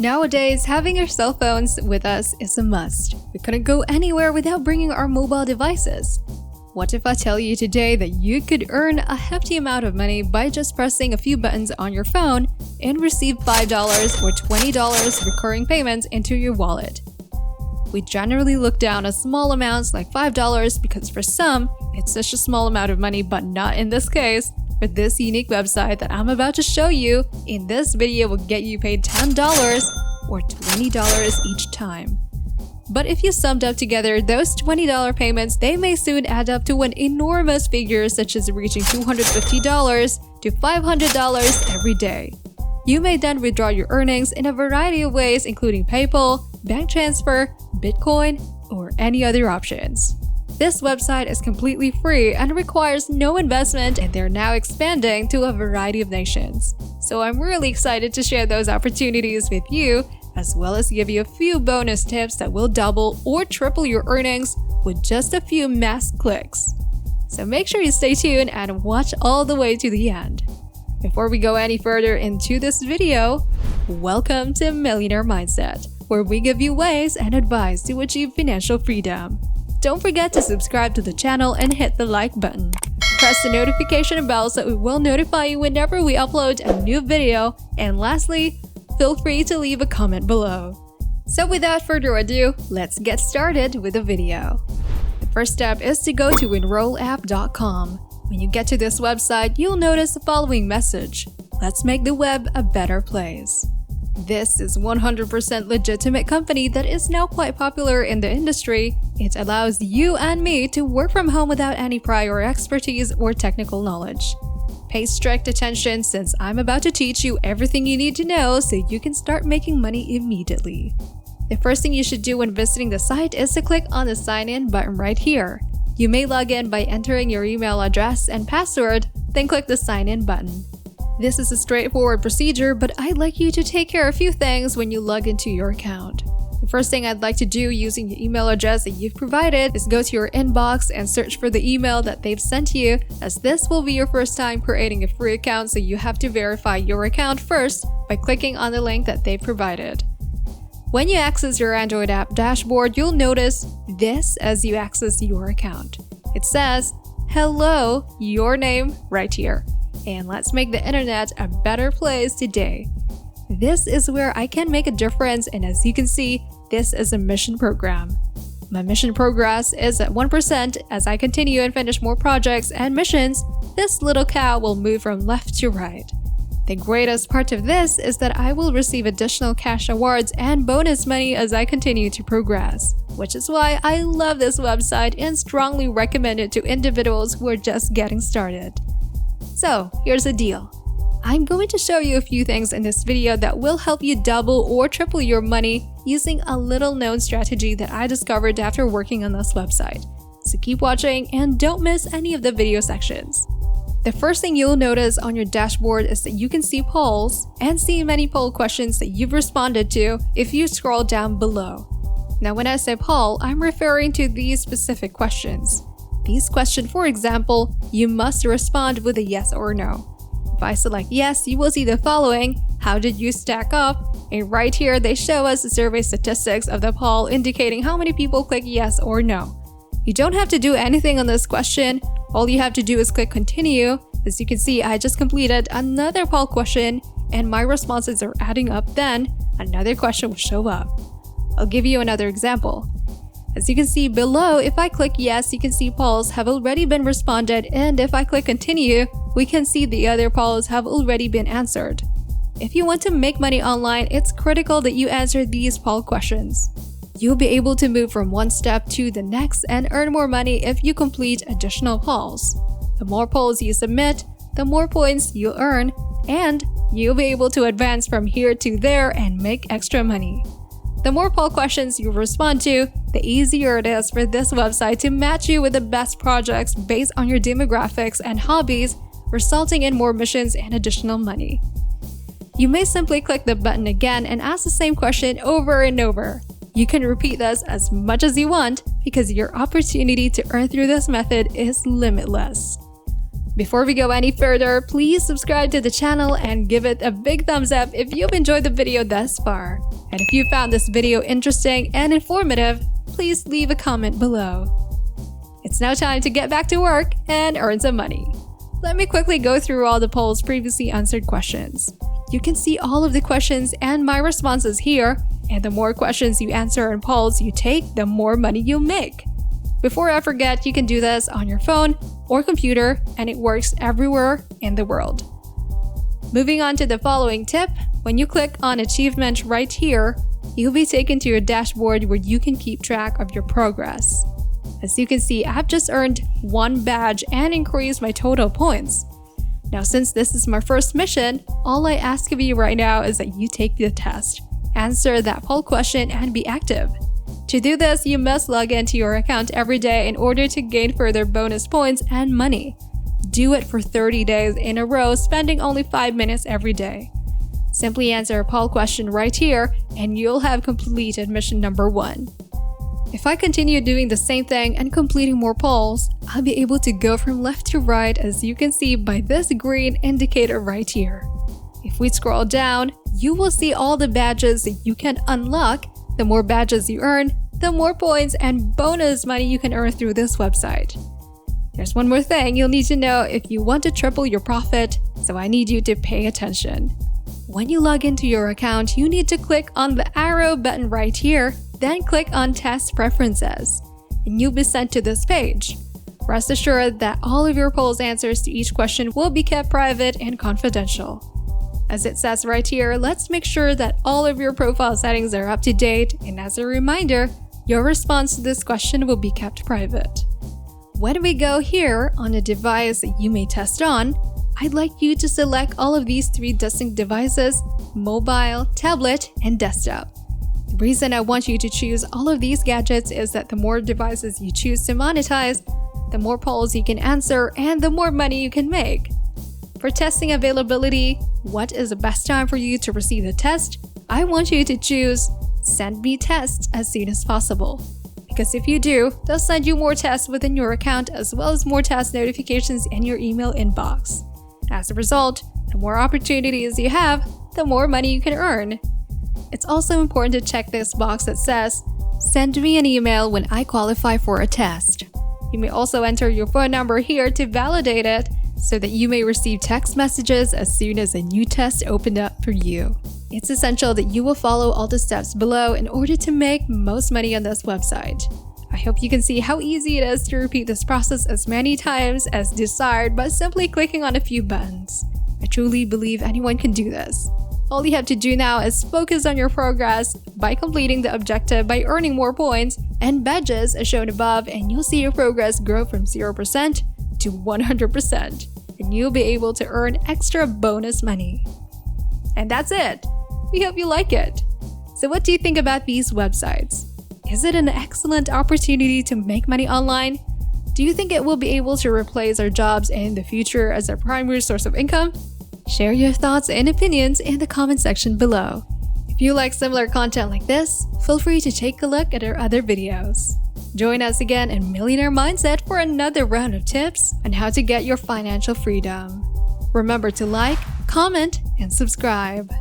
Nowadays, having our cell phones with us is a must. We couldn't go anywhere without bringing our mobile devices. What if I tell you today that you could earn a hefty amount of money by just pressing a few buttons on your phone and receive $5 or $20 recurring payments into your wallet? We generally look down at small amounts like $5 because for some, it's such a small amount of money, but not in this case. For this unique website that I'm about to show you in this video will get you paid $10 or $20 each time. But if you summed up together those $20 payments, they may soon add up to an enormous figure such as reaching $250 to $500 every day. You may then withdraw your earnings in a variety of ways including PayPal, bank transfer, Bitcoin, or any other options. This website is completely free and requires no investment, and they're now expanding to a variety of nations. So I'm really excited to share those opportunities with you, as well as give you a few bonus tips that will double or triple your earnings with just a few mass clicks. So make sure you stay tuned and watch all the way to the end. Before we go any further into this video, welcome to Millionaire Mindset, where we give you ways and advice to achieve financial freedom. Don't forget to subscribe to the channel and hit the like button. Press the notification bell so it will notify you whenever we upload a new video. And lastly, feel free to leave a comment below. So without further ado, let's get started with the video. The first step is to go to enrollapp.com. When you get to this website, you'll notice the following message: let's make the web a better place. This is 100% legitimate company that is now quite popular in the industry. It allows you and me to work from home without any prior expertise or technical knowledge. Pay strict attention since I'm about to teach you everything you need to know so you can start making money immediately. The first thing you should do when visiting the site is to click on the sign in button right here. You may log in by entering your email address and password, then click the sign in button. This is a straightforward procedure, but I'd like you to take care of a few things when you log into your account. The first thing I'd like to do using the email address that you've provided is go to your inbox and search for the email that they've sent you, as this will be your first time creating a free account, so you have to verify your account first by clicking on the link that they've provided. When you access your Android app dashboard, you'll notice this as you access your account. It says, "Hello, your name," right here. And let's make the internet a better place today. This is where I can make a difference, and as you can see, this is a mission program. My mission progress is at 1%. As I continue and finish more projects and missions, this little cow will move from left to right. The greatest part of this is that I will receive additional cash awards and bonus money as I continue to progress, which is why I love this website and strongly recommend it to individuals who are just getting started. So, here's the deal. I'm going to show you a few things in this video that will help you double or triple your money using a little known strategy that I discovered after working on this website. So keep watching and don't miss any of the video sections. The first thing you'll notice on your dashboard is that you can see polls and see many poll questions that you've responded to if you scroll down below. Now when I say poll, I'm referring to these specific questions. These questions, for example, you must respond with a yes or no. If I select yes, you will see the following: how did you stack up? And right here, they show us the survey statistics of the poll indicating how many people click yes or no. You don't have to do anything on this question. All you have to do is click continue. As you can see, I just completed another poll question and my responses are adding up. Then another question will show up. I'll give you another example. As you can see below, if I click yes, you can see polls have already been responded, and if I click continue, we can see the other polls have already been answered. If you want to make money online, it's critical that you answer these poll questions. You'll be able to move from one step to the next and earn more money if you complete additional polls. The more polls you submit, the more points you earn, and you'll be able to advance from here to there and make extra money. The more poll questions you respond to, the easier it is for this website to match you with the best projects based on your demographics and hobbies, resulting in more missions and additional money. You may simply click the button again and ask the same question over and over. You can repeat this as much as you want because your opportunity to earn through this method is limitless. Before we go any further, please subscribe to the channel and give it a big thumbs up if you've enjoyed the video thus far. And if you found this video interesting and informative, please leave a comment below. It's now time to get back to work and earn some money. Let me quickly go through all the polls previously answered questions. You can see all of the questions and my responses here, and the more questions you answer and polls you take, the more money you'll make. Before I forget, you can do this on your phone or computer, and it works everywhere in the world. Moving on to the following tip, when you click on achievement right here, you'll be taken to your dashboard where you can keep track of your progress. As you can see, I've just earned 1 badge and increased my total points. Now, since this is my first mission, all I ask of you right now is that you take the test, answer that poll question, and be active. To do this, you must log into your account every day in order to gain further bonus points and money. Do it for 30 days in a row, spending only 5 minutes every day. Simply answer a poll question right here, and you'll have completed mission number 1. If I continue doing the same thing and completing more polls, I'll be able to go from left to right, as you can see by this green indicator right here. If we scroll down, you will see all the badges that you can unlock. The more badges you earn, the more points and bonus money you can earn through this website. There's one more thing you'll need to know if you want to triple your profit, so I need you to pay attention. When you log into your account, you need to click on the arrow button right here, then click on Test Preferences, and you'll be sent to this page. Rest assured that all of your polls answers to each question will be kept private and confidential. As it says right here, let's make sure that all of your profile settings are up to date, and as a reminder, your response to this question will be kept private. When we go here on a device that you may test on, I'd like you to select all of these 3 distinct devices: mobile, tablet, and desktop. The reason I want you to choose all of these gadgets is that the more devices you choose to monetize, the more polls you can answer and the more money you can make. For testing availability, what is the best time for you to receive the test? I want you to choose Send Me Tests as soon as possible. Because if you do, they'll send you more tests within your account as well as more test notifications in your email inbox. As a result, the more opportunities you have, the more money you can earn. It's also important to check this box that says, "Send me an email when I qualify for a test." You may also enter your phone number here to validate it so that you may receive text messages as soon as a new test opened up for you. It's essential that you will follow all the steps below in order to make most money on this website. I hope you can see how easy it is to repeat this process as many times as desired by simply clicking on a few buttons. I truly believe anyone can do this. All you have to do now is focus on your progress by completing the objective by earning more points and badges as shown above, and you'll see your progress grow from 0% to 100%, and you'll be able to earn extra bonus money. And that's it! We hope you like it! So what do you think about these websites? Is it an excellent opportunity to make money online? Do you think it will be able to replace our jobs in the future as our primary source of income? Share your thoughts and opinions in the comment section below. If you like similar content like this, feel free to take a look at our other videos. Join us again in Millionaire Mindset for another round of tips on how to get your financial freedom. Remember to like, comment, and subscribe.